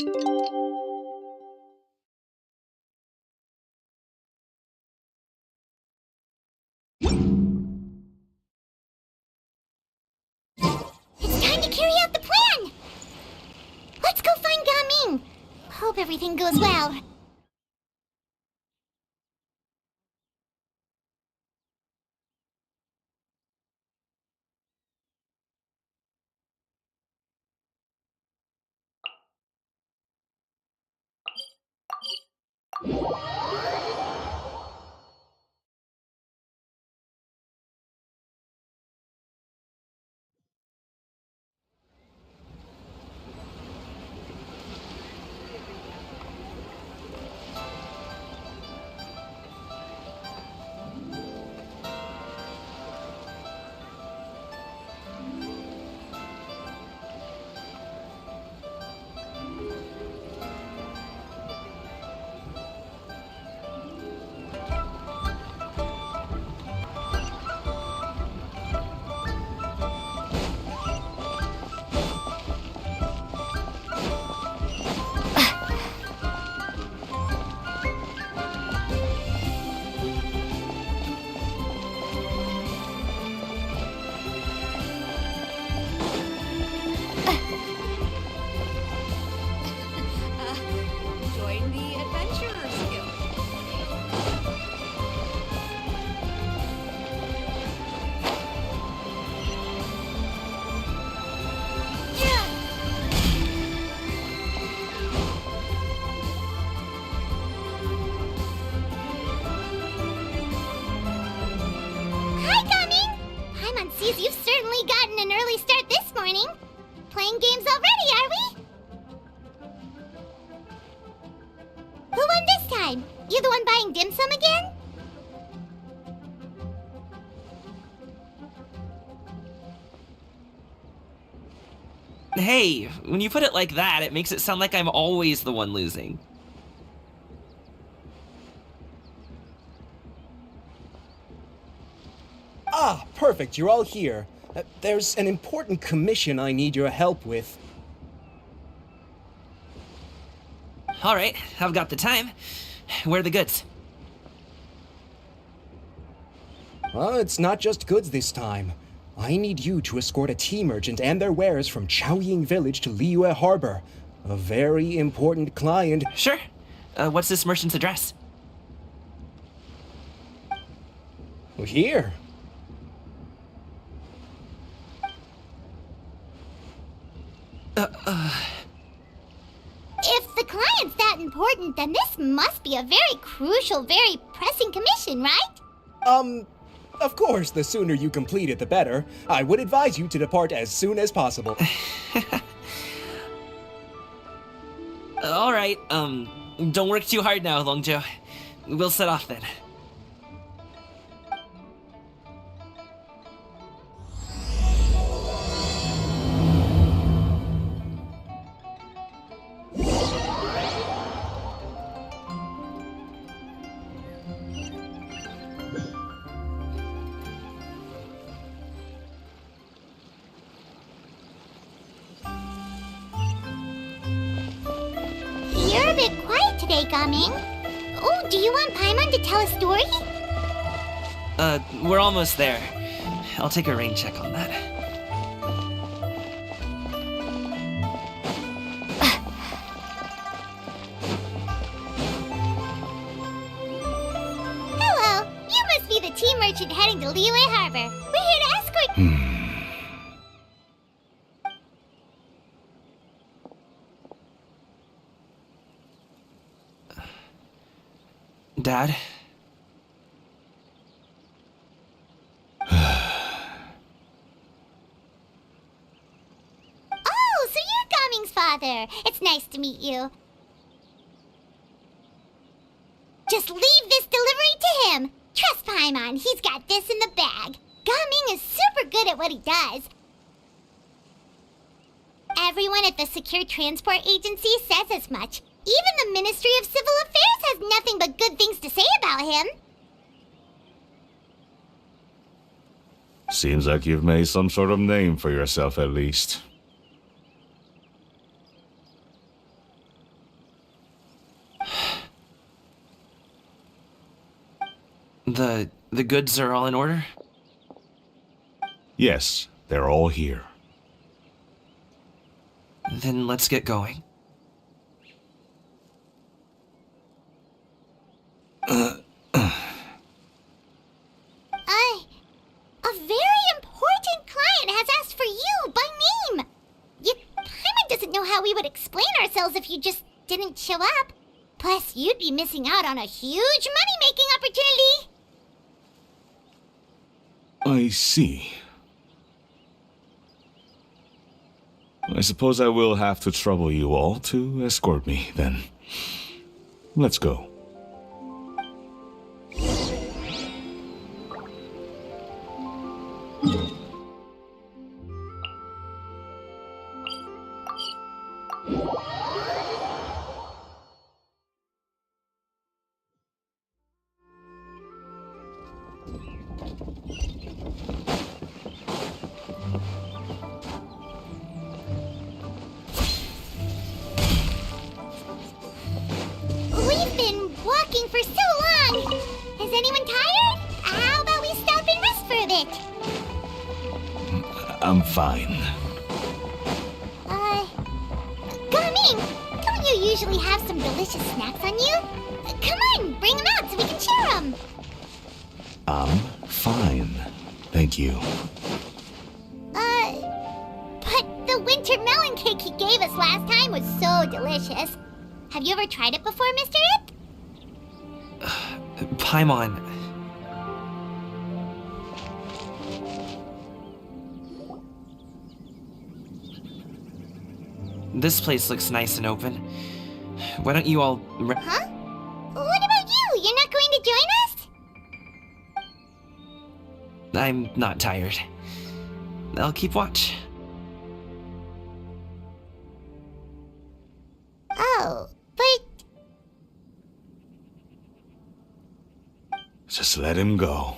It's time to carry out the plan! Let's go find Gaming! Hope everything goes well. Join the Adventurers Guild. Hi, Gaming! Paimon sees you've certainly gotten an early start this morning. Playing games already, are we? Who won this time? You the one buying dim sum again? Hey, when you put it like that, it makes it sound like I'm always the one losing. Ah, perfect, you're all here. There's an important commission I need your help with. Alright, I've got the time. Where are the goods? Well, it's not just goods this time. I need you to escort a tea merchant and their wares from Chaoying Village to Liyue Harbor. A very important client. Sure. What's this merchant's address? Here. If the client's that important, then this must be a very crucial, very pressing commission, right? Of course, the sooner you complete it, the better. I would advise you to depart as soon as possible. Alright, don't work too hard now, Longjo. We'll set off then. You're a bit quiet today, Gaming. Oh, do you want Paimon to tell a story? We're almost there. I'll take a rain check on that. Hello, you must be the tea merchant heading to Liyue Harbor. We're here to escort... Dad? Oh, so you're Gaming's father. It's nice to meet you. Just leave this delivery to him. Trust Paimon, he's got this in the bag. Gaming is super good at what he does. Everyone at the Secure Transport Agency says as much. Even the Ministry of Civil Affairs has nothing but good things to say about him. Seems like you've made some sort of name for yourself, at least. The goods are all in order? Yes, they're all here. Then let's get going. A very important client has asked for you by name. Paimon doesn't know how we would explain ourselves if you just didn't show up. Plus, you'd be missing out on a huge money-making opportunity. I see. I suppose I will have to trouble you all to escort me, then. Let's go. We've been walking for so long. Is anyone tired? How about we stop and rest for a bit? I'm fine. Guming, don't you usually have some delicious snacks on you? Come on, bring them out so we can share them. I'm fine. Thank you. But the winter melon cake he gave us last time was so delicious. Have you ever tried it before, Mr. Ip? Paimon. This place looks nice and open. Why don't you all... Huh? What about you? You're not going to join us? I'm not tired. I'll keep watch. Oh, but... Just let him go.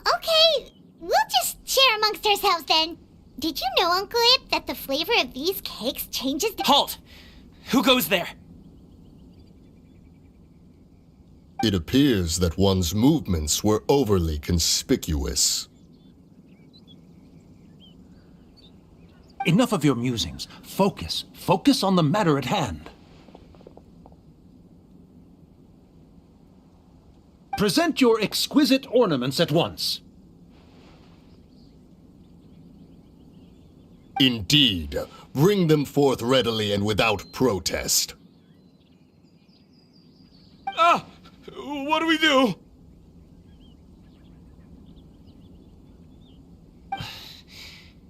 Okay, we'll just share amongst ourselves then. Did you know, Uncle Ip, that the flavor of these cakes changes the... Halt! Who goes there? It appears that one's movements were overly conspicuous. Enough of your musings. Focus. Focus on the matter at hand. Present your exquisite ornaments at once. Indeed, bring them forth readily and without protest. Ah! What do we do?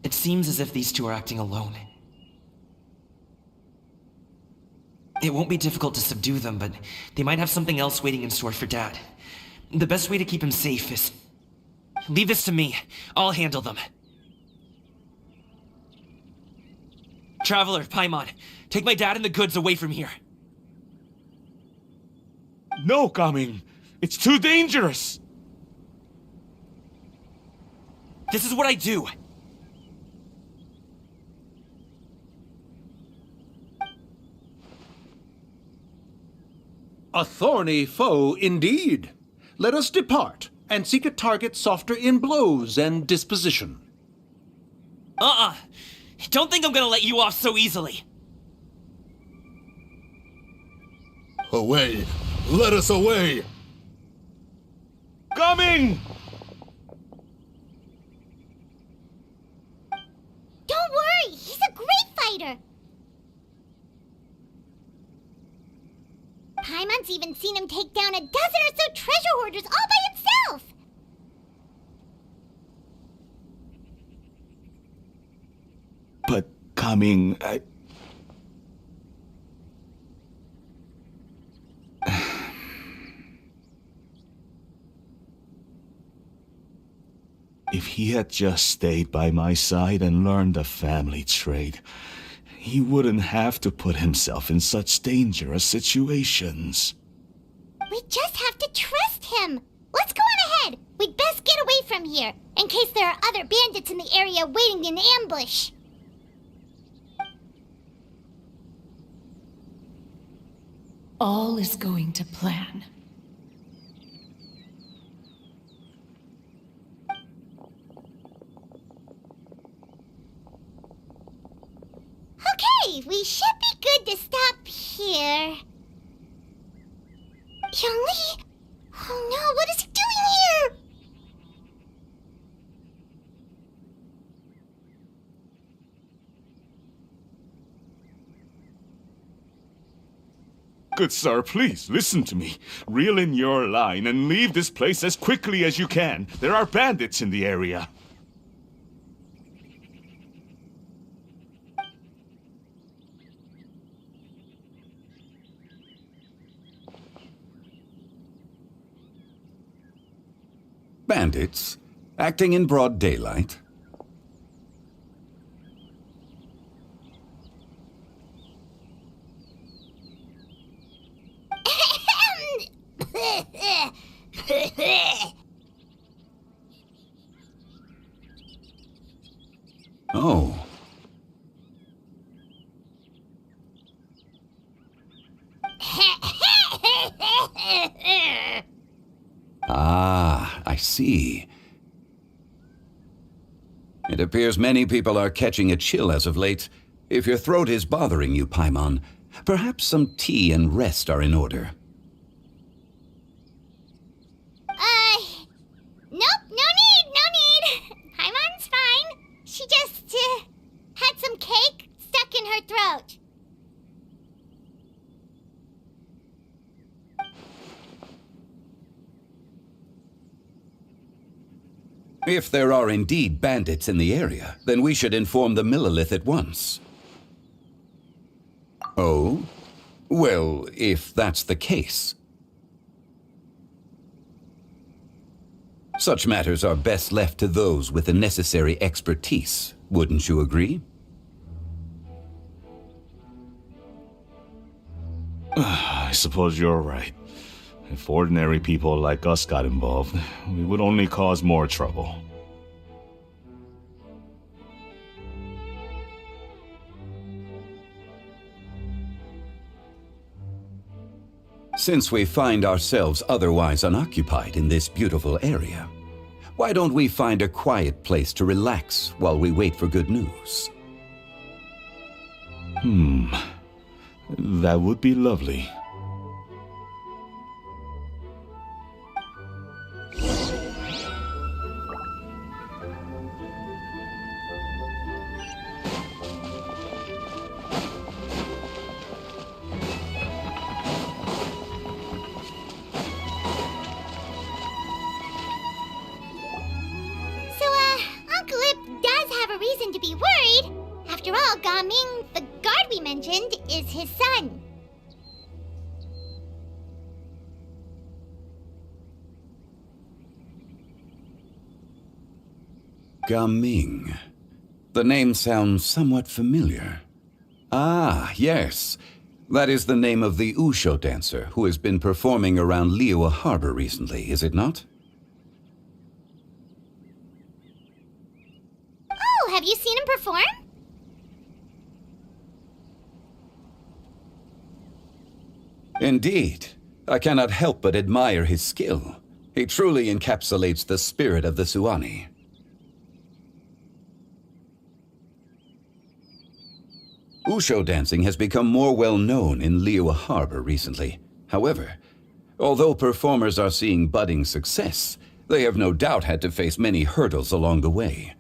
It seems as if these two are acting alone. It won't be difficult to subdue them, but they might have something else waiting in store for Dad. The best way to keep him safe is... Leave this to me. I'll handle them. Traveler, Paimon, take my dad and the goods away from here. No, Gaming. It's too dangerous. This is what I do. A thorny foe indeed. Let us depart and seek a target softer in blows and disposition. Don't think I'm gonna let you off so easily. Away! Let us away! Gaming! Don't worry, he's a great fighter. Paimon's even seen him take down a dozen or so treasure hoarders all by himself. But, Gaming, If he had just stayed by my side and learned the family trade, he wouldn't have to put himself in such dangerous situations. We just have to trust him. Let's go on ahead. We'd best get away from here, in case there are other bandits in the area waiting in ambush. All is going to plan. Okay, we should be good to stop here. Yangli? Oh no, what is he doing here? Good sir, please listen to me. Reel in your line and leave this place as quickly as you can. There are bandits in the area. Bandits? Acting in broad daylight? Oh. Ah, I see. It appears many people are catching a chill as of late. If your throat is bothering you, Paimon, perhaps some tea and rest are in order. Nope, no need. Paimon's fine. She just, had some cake stuck in her throat. If there are indeed bandits in the area, then we should inform the Millelith at once. Oh? Well, if that's the case. Such matters are best left to those with the necessary expertise, wouldn't you agree? I suppose you're right. If ordinary people like us got involved, we would only cause more trouble. Since we find ourselves otherwise unoccupied in this beautiful area, why don't we find a quiet place to relax while we wait for good news? That would be lovely. Uncle Ip does have a reason to be worried. After all, Gaming, the guard we mentioned, is his son. Gaming. The name sounds somewhat familiar. Ah, yes. That is the name of the Usho dancer who has been performing around Liyue Harbor recently, is it not? Oh, have you seen him perform? Indeed. I cannot help but admire his skill. He truly encapsulates the spirit of the Suani. Usho dancing has become more well known in Liyue Harbor recently. However, although performers are seeing budding success, they have no doubt had to face many hurdles along the way.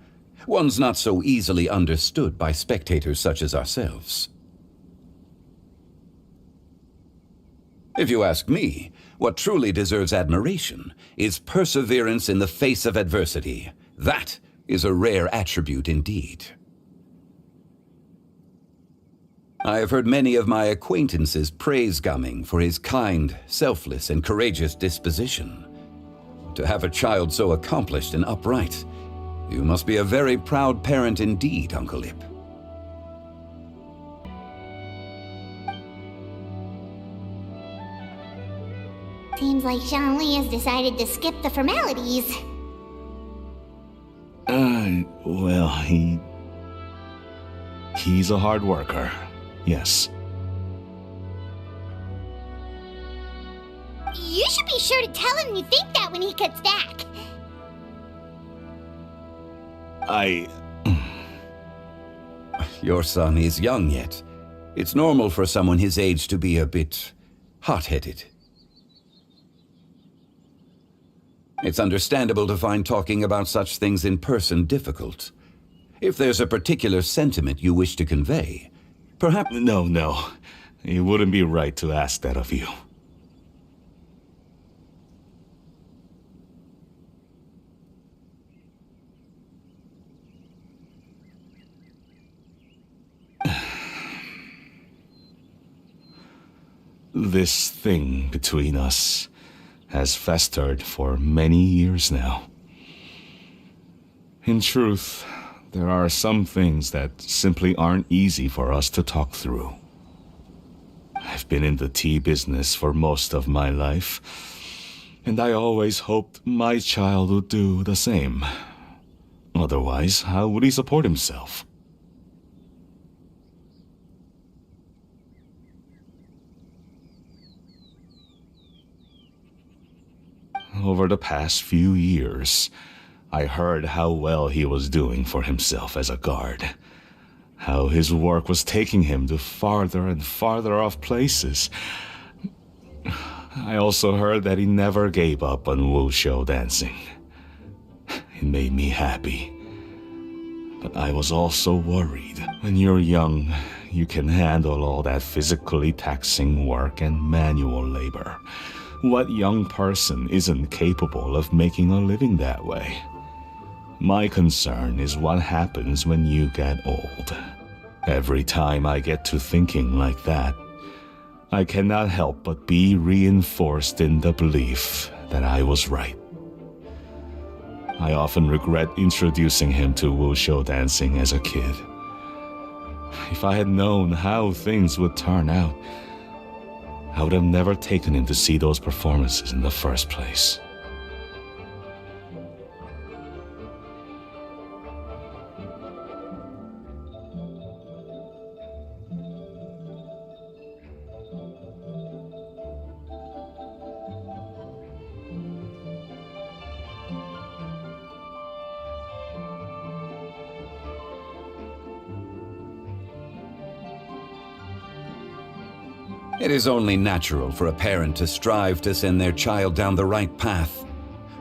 Ones not so easily understood by spectators such as ourselves. If you ask me, what truly deserves admiration is perseverance in the face of adversity. That is a rare attribute indeed. I have heard many of my acquaintances praise Gaming for his kind, selfless, and courageous disposition. To have a child so accomplished and upright, you must be a very proud parent indeed, Uncle Ip. Seems like Zhongli has decided to skip the formalities. Well, he's a hard worker. Yes. You should be sure to tell him you think that when he gets back. Your son is young yet. It's normal for someone his age to be a bit hot-headed. It's understandable to find talking about such things in person difficult. If there's a particular sentiment you wish to convey, perhaps... No. It wouldn't be right to ask that of you. This thing between us has festered for many years now. In truth, there are some things that simply aren't easy for us to talk through. I've been in the tea business for most of my life, and I always hoped my child would do the same. Otherwise, how would he support himself? Over the past few years, I heard how well he was doing for himself as a guard. How his work was taking him to farther and farther off places. I also heard that he never gave up on wushou dancing. It made me happy. But I was also worried. When you're young, you can handle all that physically taxing work and manual labor. What young person isn't capable of making a living that way? My concern is what happens when you get old. Every time I get to thinking like that, I cannot help but be reinforced in the belief that I was right. I often regret introducing him to wushou dancing as a kid. If I had known how things would turn out, I would have never taken him to see those performances in the first place. It is only natural for a parent to strive to send their child down the right path.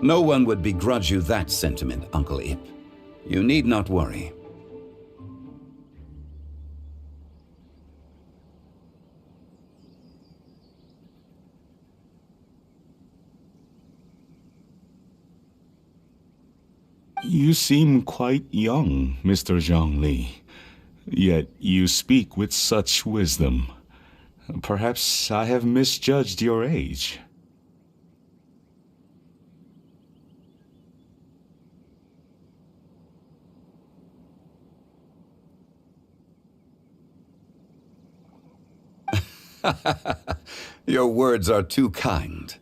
No one would begrudge you that sentiment, Uncle Ip. You need not worry. You seem quite young, Mr. Zhongli. Yet you speak with such wisdom. Perhaps I have misjudged your age. Your words are too kind.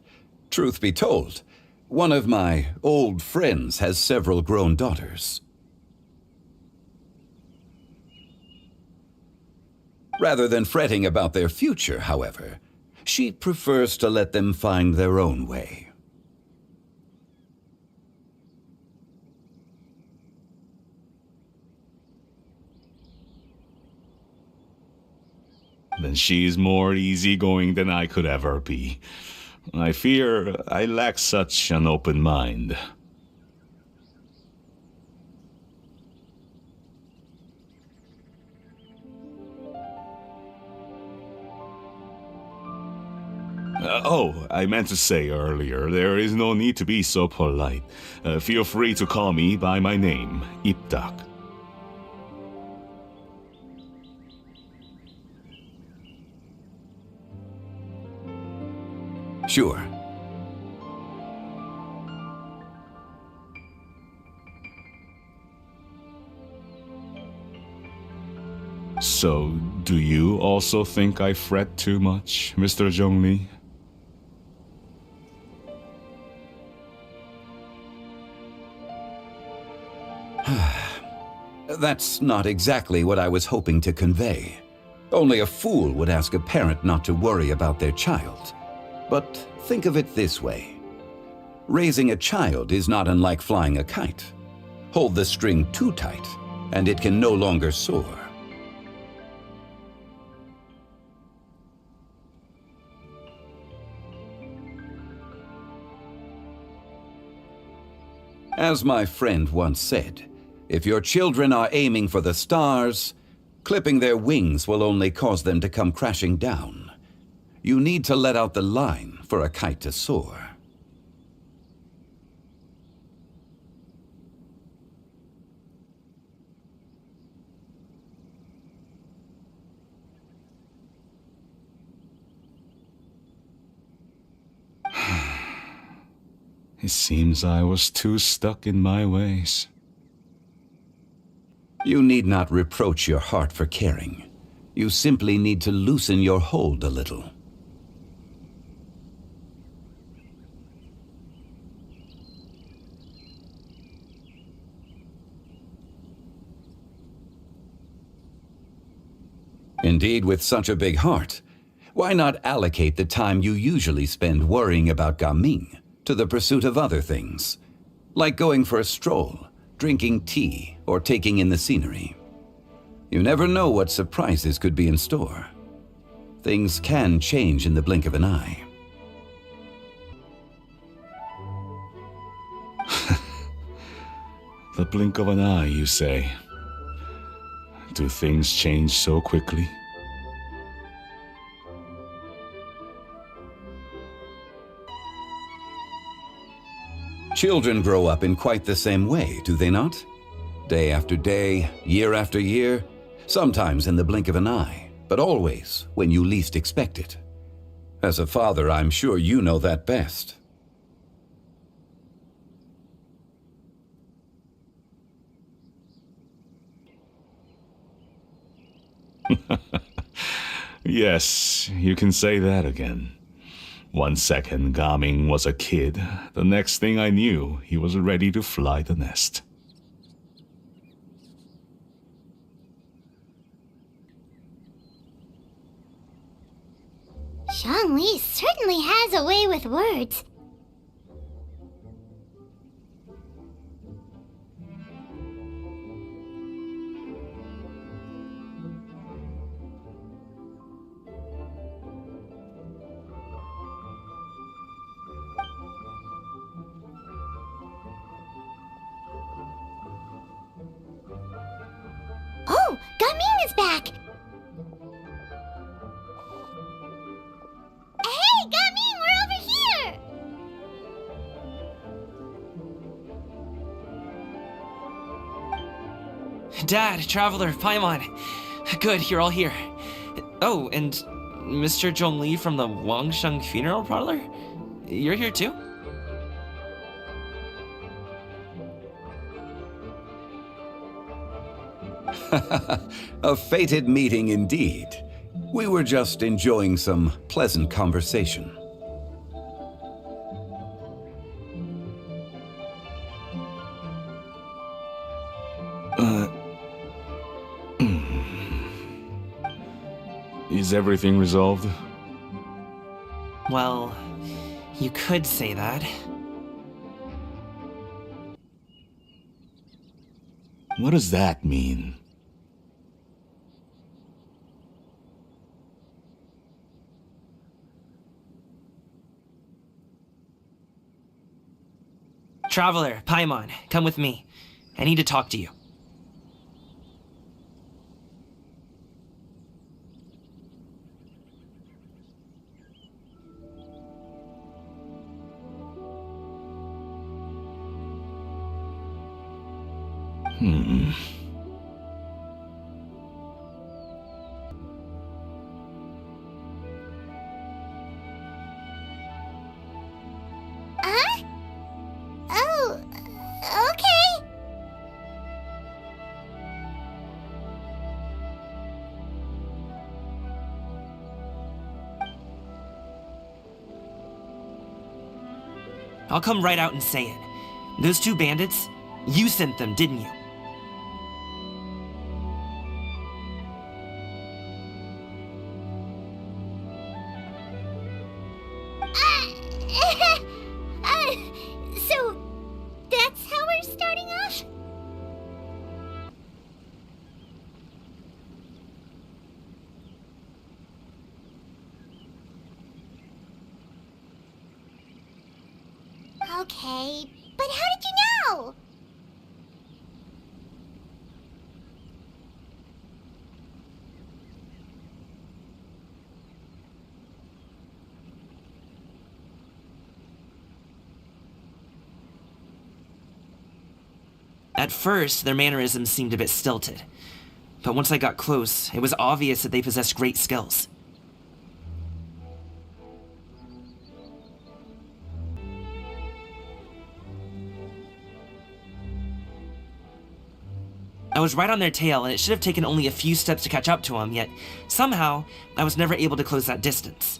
Truth be told, one of my old friends has several grown daughters. Rather than fretting about their future, however, she prefers to let them find their own way. Then she is more easygoing than I could ever be. I fear I lack such an open mind. I meant to say earlier, there is no need to be so polite. Feel free to call me by my name, Ipdak. Sure. So, do you also think I fret too much, Mr. Zhongli? That's not exactly what I was hoping to convey. Only a fool would ask a parent not to worry about their child. But think of it this way. Raising a child is not unlike flying a kite. Hold the string too tight, and it can no longer soar. As my friend once said, if your children are aiming for the stars, clipping their wings will only cause them to come crashing down. You need to let out the line for a kite to soar. It seems I was too stuck in my ways. You need not reproach your heart for caring. You simply need to loosen your hold a little. Indeed, with such a big heart, why not allocate the time you usually spend worrying about Gaming to the pursuit of other things, like going for a stroll, drinking tea, or taking in the scenery? You never know what surprises could be in store. Things can change in the blink of an eye. The blink of an eye, you say? Do things change so quickly? Children grow up in quite the same way, do they not? Day after day, year after year, sometimes in the blink of an eye, but always when you least expect it. As a father, I'm sure you know that best. Yes, you can say that again. One second Gaming was a kid, the next thing I knew, he was ready to fly the nest. Zhongli certainly has a way with words. Oh, Gaming is back! Hey, Gaming, we're over here! Dad, Traveler, Paimon. Good, you're all here. Oh, and Mr. Zhongli from the Wangsheng Funeral Parlor? You're here too? A fated meeting indeed. We were just enjoying some pleasant conversation. Is everything resolved? Well, you could say that. What does that mean? Traveler, Paimon, come with me. I need to talk to you. Huh? Oh, okay. I'll come right out and say it. Those two bandits, you sent them, didn't you? So that's how we're starting off? Okay, but how did you know? At first, their mannerisms seemed a bit stilted. But once I got close, it was obvious that they possessed great skills. I was right on their tail, and it should have taken only a few steps to catch up to them, yet somehow, I was never able to close that distance.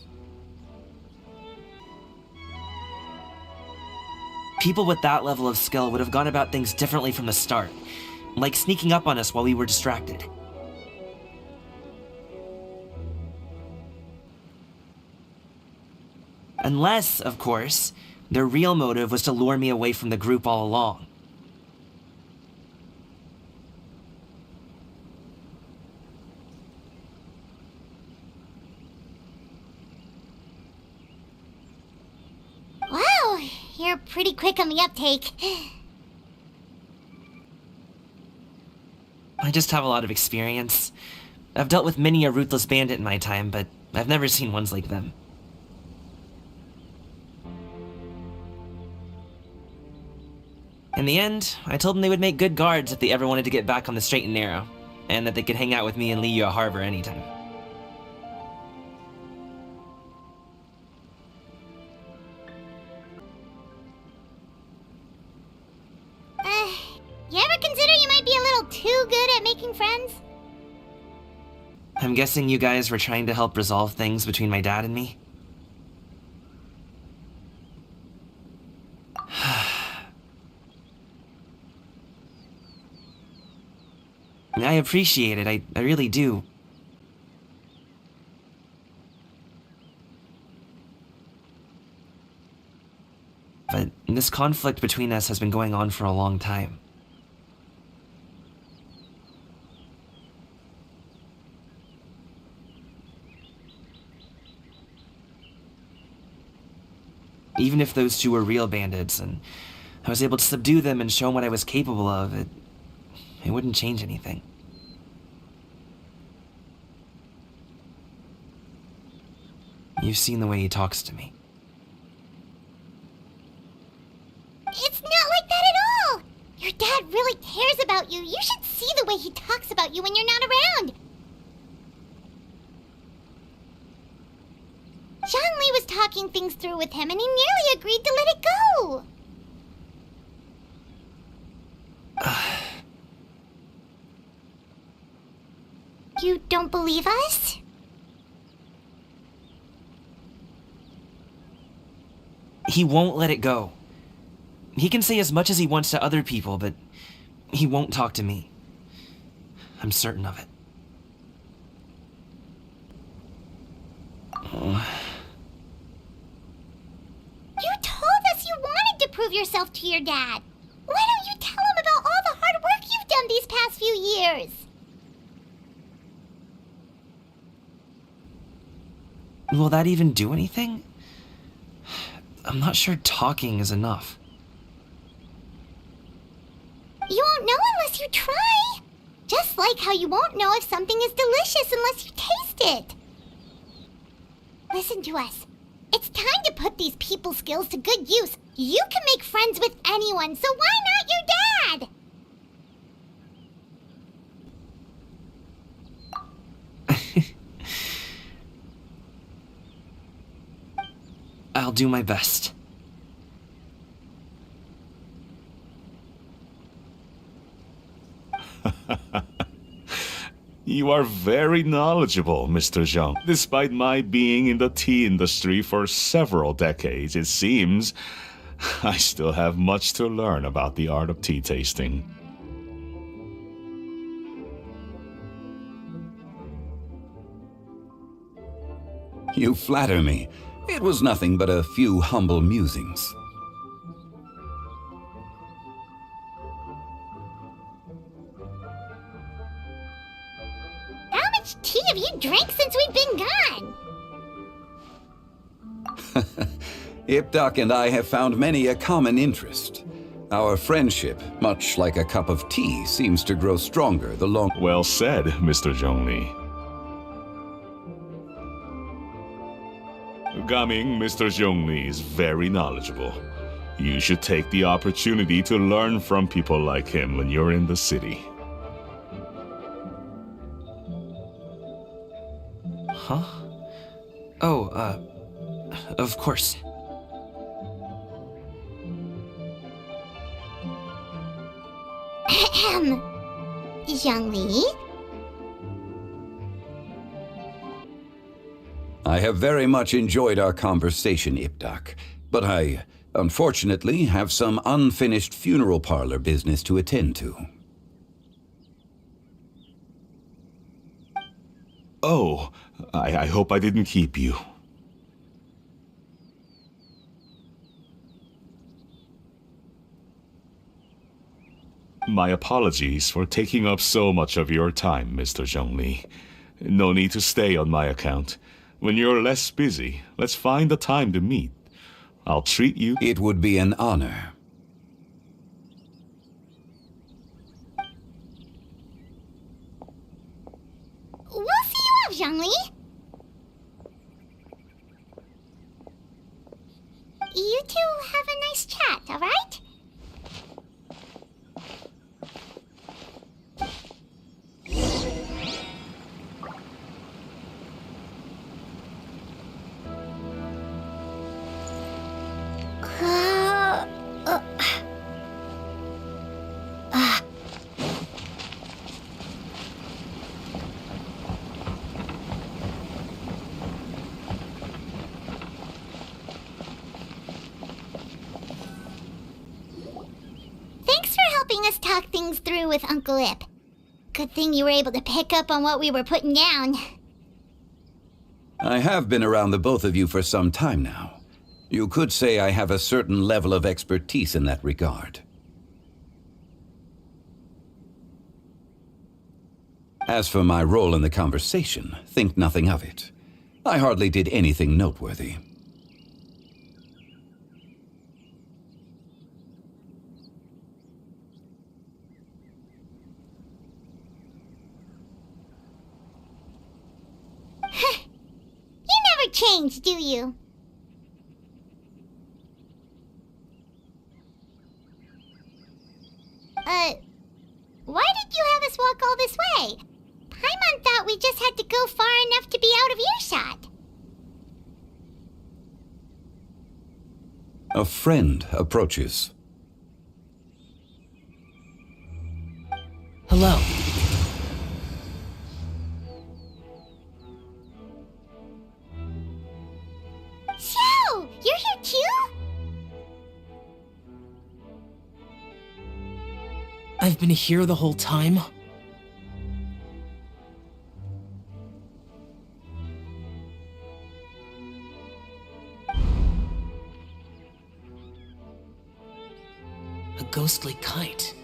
People with that level of skill would have gone about things differently from the start, like sneaking up on us while we were distracted. Unless, of course, their real motive was to lure me away from the group all along. Wow, you're pretty quick on the uptake. I just have a lot of experience. I've dealt with many a ruthless bandit in my time, but I've never seen ones like them. In the end, I told them they would make good guards if they ever wanted to get back on the straight and narrow, and that they could hang out with me in Liyue Harbor anytime. You ever consider you might be a little too good at making friends? I'm guessing you guys were trying to help resolve things between my dad and me? I appreciate it, I really do. But this conflict between us has been going on for a long time. Even if those two were real bandits, and I was able to subdue them and show them what I was capable of, it wouldn't change anything. You've seen the way he talks to me. It's not like that at all! Your dad really cares about you. You should see the way he talks about you when you're not around. Zhongli was talking things through with him, and he nearly agreed to let it go. You don't believe us? He won't let it go. He can say as much as he wants to other people, but he won't talk to me. I'm certain of it. You told us you wanted to prove yourself to your dad. Why don't you tell him about all the hard work you've done these past few years? Will that even do anything? I'm not sure talking is enough. You won't know unless you try. Just like how you won't know if something is delicious unless you taste it. Listen to us. It's time to put these people skills to good use. You can make friends with anyone, so why not your dad? I'll do my best. You are very knowledgeable, Mr. Zhang. Despite my being in the tea industry for several decades, it seems I still have much to learn about the art of tea tasting. You flatter me, It was nothing but a few humble musings. How much tea have you drank since we've been gone? Ipdak and I have found many a common interest. Our friendship, much like a cup of tea, seems to grow stronger the longer. Well said, Mr. Zhongli. Gaming, Mr. Zhongli is very knowledgeable. You should take the opportunity to learn from people like him when you're in the city. Huh? Oh, of course. Ahem. Zhongli? I have very much enjoyed our conversation, Ipdak, but I, unfortunately, have some unfinished funeral parlor business to attend to. Oh, I hope I didn't keep you. My apologies for taking up so much of your time, Mr. Zhongli. No need to stay on my account. When you're less busy, let's find a time to meet. I'll treat you. It would be an honor. We'll see you off, Zhongli. You two have a nice chat, alright? Thanks for helping us talk things through with Uncle Ip. Good thing you were able to pick up on what we were putting down. I have been around the both of you for some time now. You could say I have a certain level of expertise in that regard. As for my role in the conversation, think nothing of it. I hardly did anything noteworthy. You never change, do you? Why did you have us walk all this way? Paimon thought we just had to go far enough to be out of earshot. A friend approaches. Hello. So, you're here too? I've been here the whole time? A ghostly kite.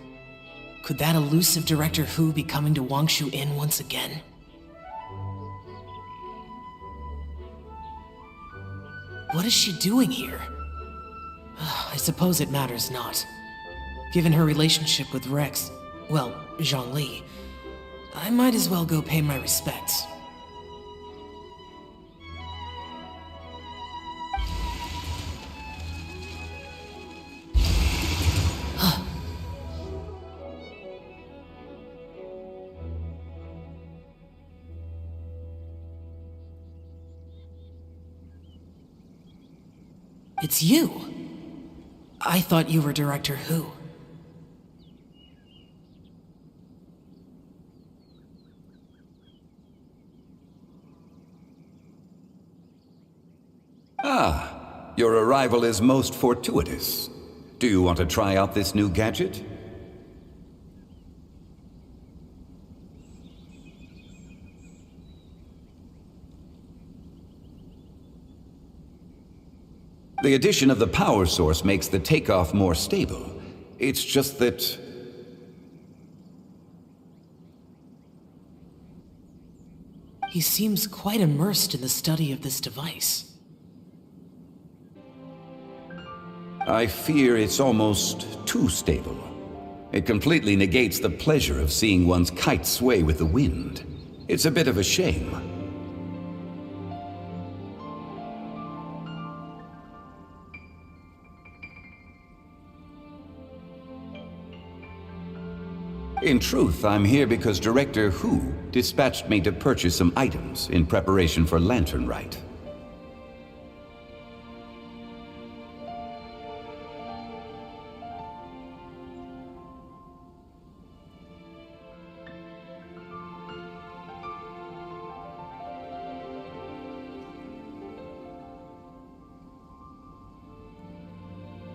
Could that elusive Director Hu be coming to Wangshu Inn once again? What is she doing here? I suppose it matters not. Given her relationship with Rex, well, Zhongli, I might as well go pay my respects. It's you! I thought you were Director Hu. Ah, your arrival is most fortuitous. Do you want to try out this new gadget? The addition of the power source makes the takeoff more stable. It's just that... He seems quite immersed in the study of this device. I fear it's almost too stable. It completely negates the pleasure of seeing one's kite sway with the wind. It's a bit of a shame. In truth, I'm here because Director Hu dispatched me to purchase some items in preparation for Lantern Rite.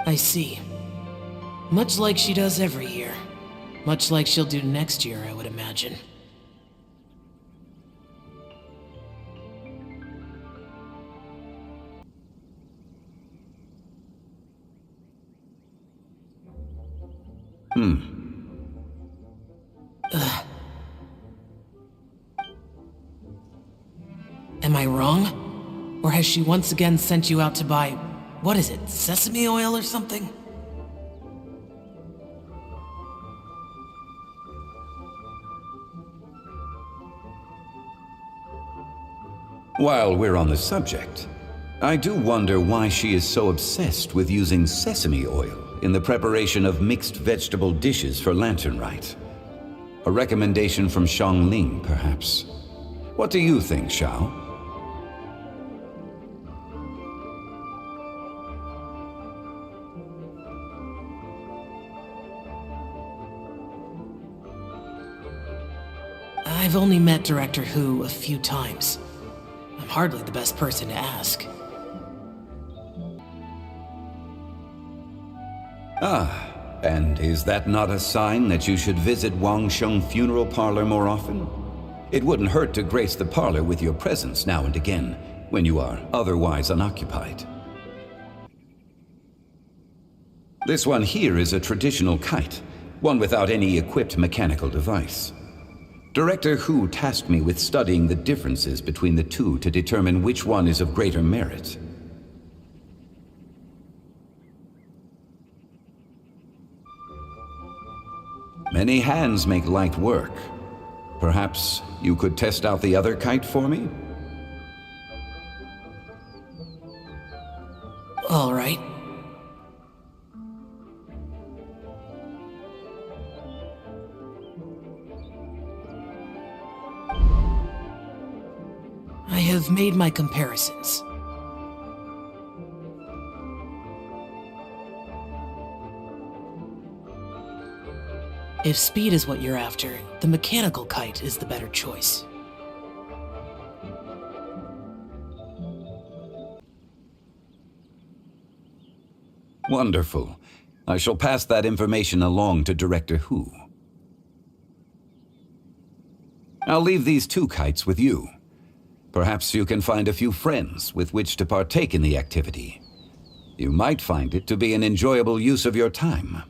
I see. Much like she does every year. Much like she'll do next year, I would imagine. Am I wrong? Or has she once again sent you out to buy, what is it, sesame oil or something? While we're on the subject, I do wonder why she is so obsessed with using sesame oil in the preparation of mixed vegetable dishes for Lantern Rite. A recommendation from Xiangling, perhaps. What do you think, Xiao? I've only met Director Hu a few times. I'm hardly the best person to ask. And is that not a sign that you should visit Wangsheng Funeral Parlor more often? It wouldn't hurt to grace the parlor with your presence now and again, when you are otherwise unoccupied. This one here is a traditional kite, one without any equipped mechanical device. Director Hu tasked me with studying the differences between the two to determine which one is of greater merit. Many hands make light work. Perhaps you could test out the other kite for me? All right. I have made my comparisons. If speed is what you're after, the mechanical kite is the better choice. Wonderful. I shall pass that information along to Director Hu. I'll leave these two kites with you. Perhaps you can find a few friends with which to partake in the activity. You might find it to be an enjoyable use of your time.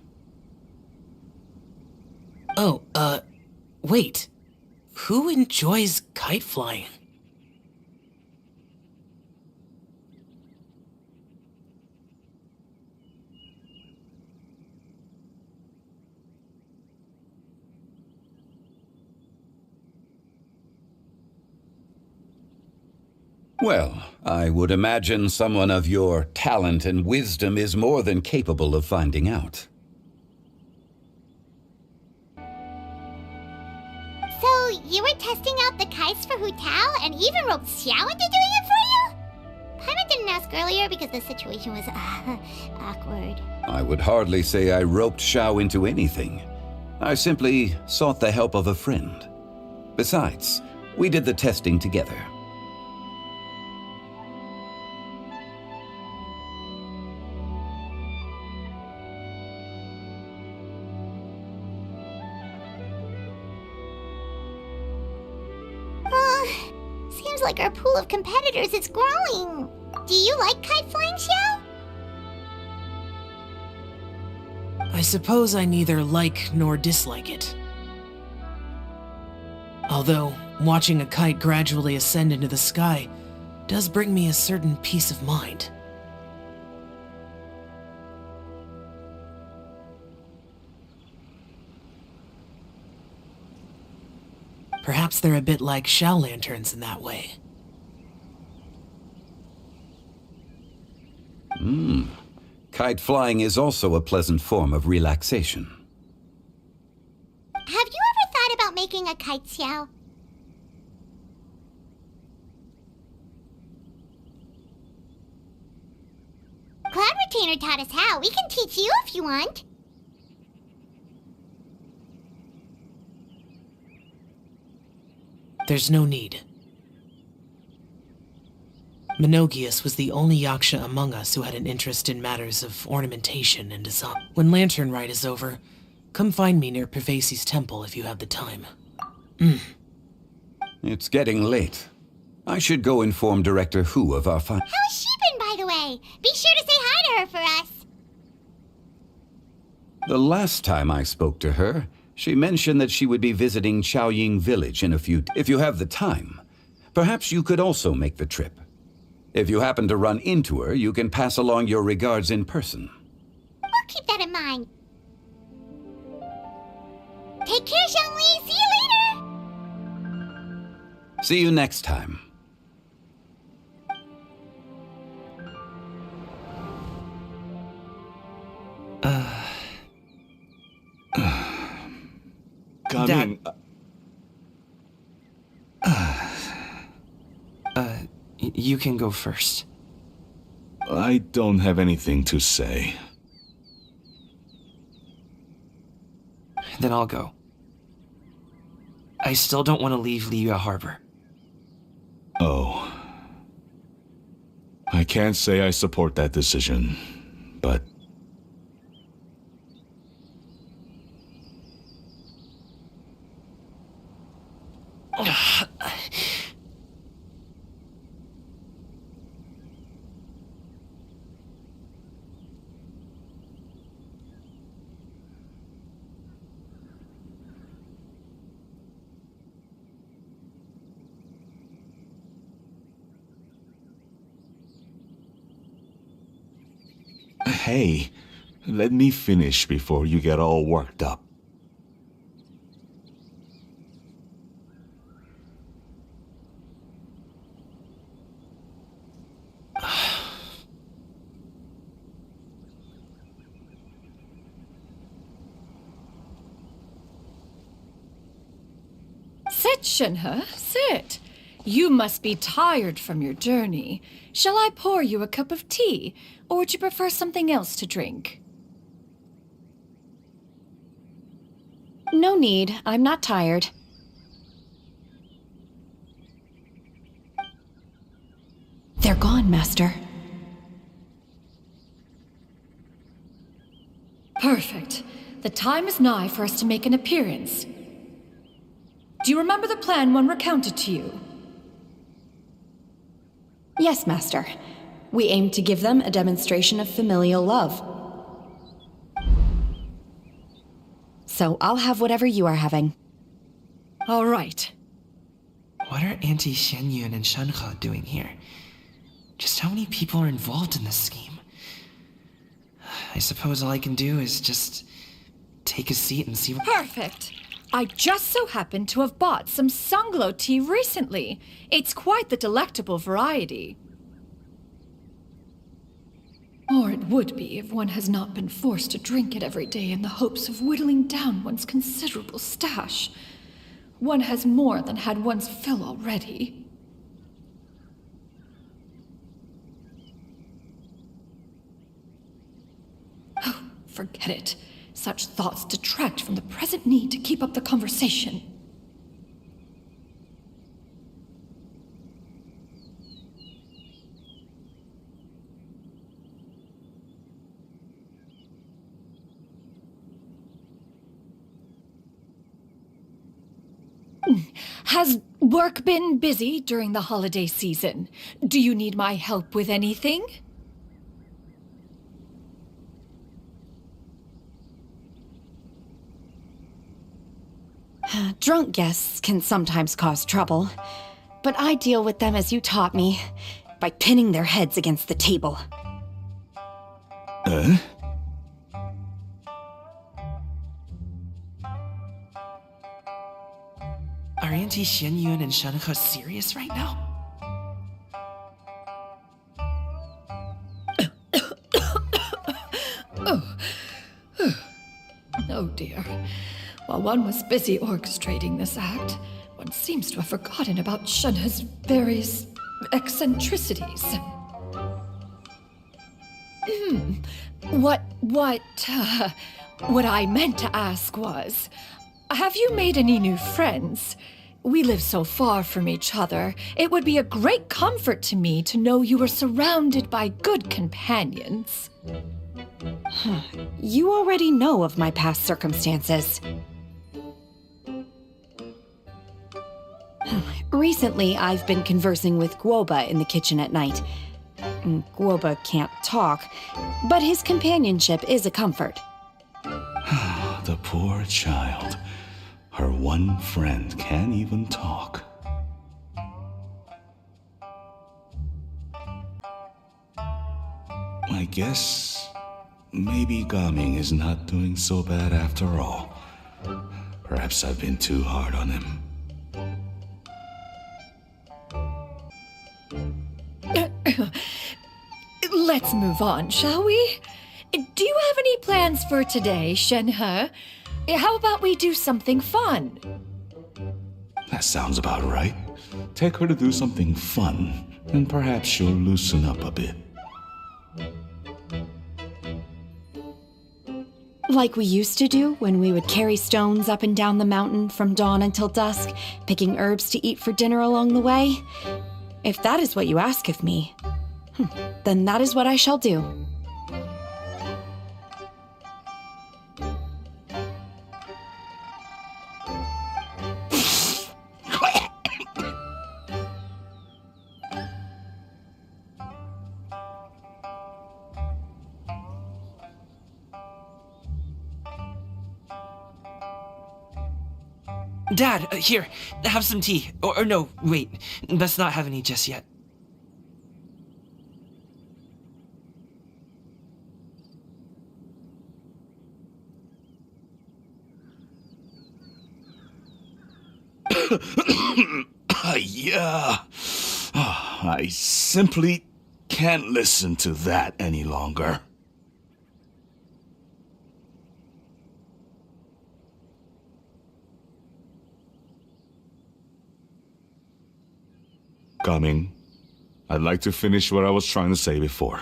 Oh, wait. Who enjoys kite flying? Well, I would imagine someone of your talent and wisdom is more than capable of finding out. So, you were testing out the kites for Hu Tao and even roped Xiao into doing it for you? Paimon didn't ask earlier because the situation was awkward. I would hardly say I roped Xiao into anything. I simply sought the help of a friend. Besides, we did the testing together. Seems like our pool of competitors is growing. Do you like kite flying, Xiao? suppose I neither like nor dislike it. Although, watching a kite gradually ascend into the sky does bring me a certain peace of mind. Perhaps they're a bit like shell lanterns in that way. Kite flying is also a pleasant form of relaxation. Have you ever thought about making a kite, Xiao? Cloud Retainer taught us how. We can teach you if you want. There's no need. Menogias was the only Yaksha among us who had an interest in matters of ornamentation and design. When Lantern Rite is over, come find me near Pervasi's temple if you have the time. It's getting late. I should go inform Director Hu of our How has she been, by the way? Be sure to say hi to her for us. The last time I spoke to her, she mentioned that she would be visiting Chaoying Village in a few... If you have the time, perhaps you could also make the trip. If you happen to run into her, you can pass along your regards in person. We'll keep that in mind. Take care, Zhongli. See you later. See you next time. Coming. You can go first. I don't have anything to say. Then I'll go. I still don't want to leave Liyue Harbor. Oh. I can't say I support that decision, but... Hey, let me finish before you get all worked up. Sit, Shenhe, sit. You must be tired from your journey. Shall I pour you a cup of tea, or would you prefer something else to drink? No need. I'm not tired. They're gone, Master. Perfect. The time is nigh for us to make an appearance. Do you remember the plan one recounted to you? Yes, Master. We aim to give them a demonstration of familial love. So I'll have whatever you are having. All right. What are Auntie Shenyun and Shenhe doing here? Just how many people are involved in this scheme? I suppose all I can do is just take a seat and see what... Perfect. I just so happen to have bought some Sunglow tea recently. It's quite the delectable variety. Or it would be if one has not been forced to drink it every day in the hopes of whittling down one's considerable stash. One has more than had one's fill already. Oh, forget it. Such thoughts detract from the present need to keep up the conversation. Has work been busy during the holiday season? Do you need my help with anything? Drunk guests can sometimes cause trouble, but I deal with them as you taught me, by pinning their heads against the table. Are Auntie Xianyun and Shenhe serious right now? Oh dear. While one was busy orchestrating this act, one seems to have forgotten about Shenhe's various eccentricities. What I meant to ask was, have you made any new friends? We live so far from each other. It would be a great comfort to me to know you were surrounded by good companions. You already know of my past circumstances. Recently, I've been conversing with Guoba in the kitchen at night. Guoba can't talk, but his companionship is a comfort. The poor child. Her one friend can't even talk. I guess maybe Gaming is not doing so bad after all. Perhaps I've been too hard on him. Let's move on, shall we? Do you have any plans for today, Shenhe? How about we do something fun? That sounds about right. Take her to do something fun, and perhaps she'll loosen up a bit. Like we used to do when we would carry stones up and down the mountain from dawn until dusk, picking herbs to eat for dinner along the way. If that is what you ask of me, then that is what I shall do. Dad, here, have some tea. Or no, wait, let's not have any just yet. Yeah. I simply can't listen to that any longer. Coming. I'd like to finish what I was trying to say before.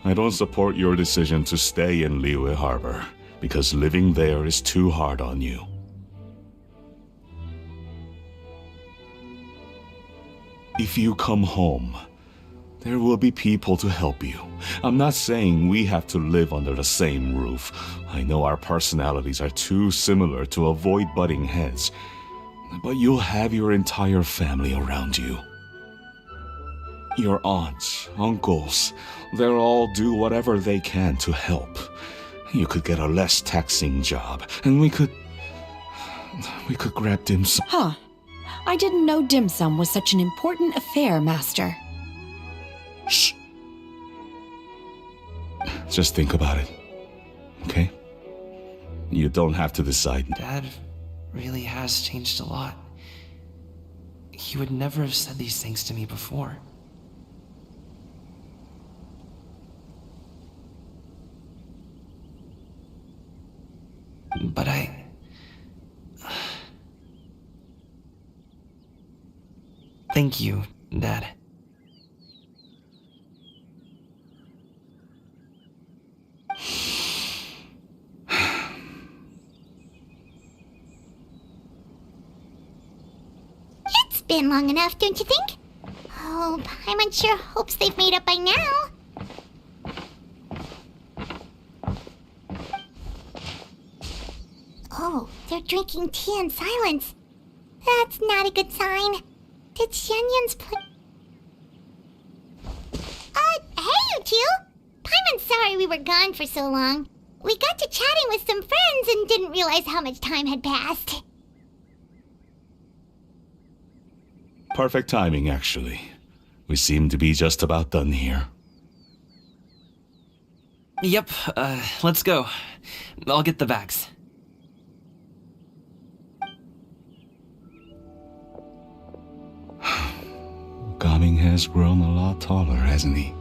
I don't support your decision to stay in Liyue Harbor, because living there is too hard on you. If you come home, there will be people to help you. I'm not saying we have to live under the same roof. I know our personalities are too similar to avoid butting heads, but you'll have your entire family around you. Your aunts, uncles, they'll all do whatever they can to help. You could get a less taxing job, and we could grab dim sum. Huh. I didn't know dim sum was such an important affair, Master. Shh. Just think about it, okay? You don't have to decide. Dad really has changed a lot. He would never have said these things to me before. But thank you, Dad. It's been long enough, don't you think? Oh, Paimon sure hopes they've made up by now. Oh, they're drinking tea in silence. That's not a good sign. Did Xianyun's hey you two! Paimon's sorry we were gone for so long. We got to chatting with some friends and didn't realize how much time had passed. Perfect timing, actually. We seem to be just about done here. Yep, let's go. I'll get the bags. Gaming has grown a lot taller, hasn't he?